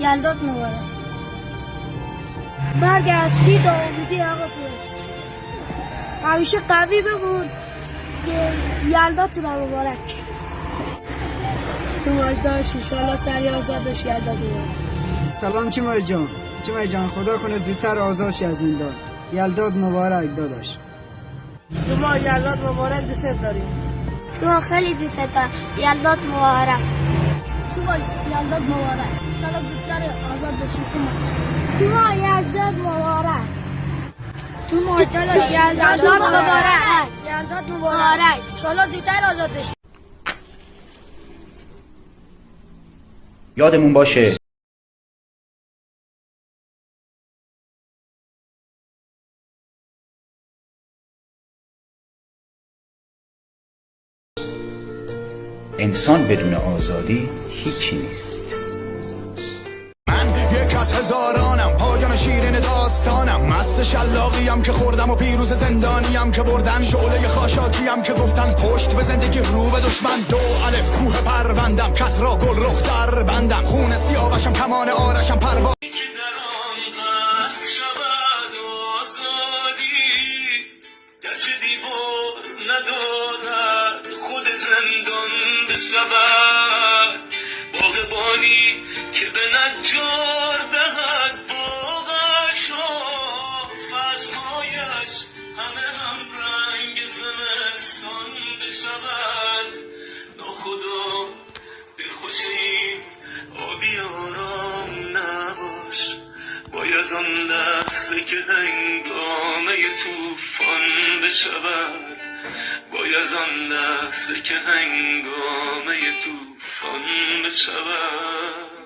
یلدات مبارک. مرگ اصلی داوودی آقا تو همیشه قوی بمون. یلداتون مبارک. تو داشت انشالله سری آزادش یلدات مبارک. سلام چیمای جان خدا کنه زودتر آزادش از زندان. یلدات مبارک داداش. ما یلدات مبارک دوست داریم. تو خیلی دوست دارم. یلدات مبارک. تو یلدات مبارک. انشالله زودتر آزاد بشی تو ما یلدات مبارک. تو داداش یلدات مبارک. یلدات مبارک. انشالله زودتر آزاد بشی. یادمون باشه انسان بدون آزادی هیچی نیست. من یک از هزارانم، پایان شیرین داستانم، مست شلاقیم که خوردم و پیروز زندانیم که بردن، شعله خاشاکیم که گفتن پشت به زندگی رو به دشمن، دو الف کوه پروندم، کس را گل رخ در بندم، خون سیاوشم کمان آرشم پروا شود باغبانی که به نجار دهد باغش و فصلهایش همه هم رنگ زمستان بشود. ناخدا به خوشی آبی آرام نباش، باید آن لحظه که هنگامه توفان بشود، باید آن لحظه که هنگامه توفان بشود.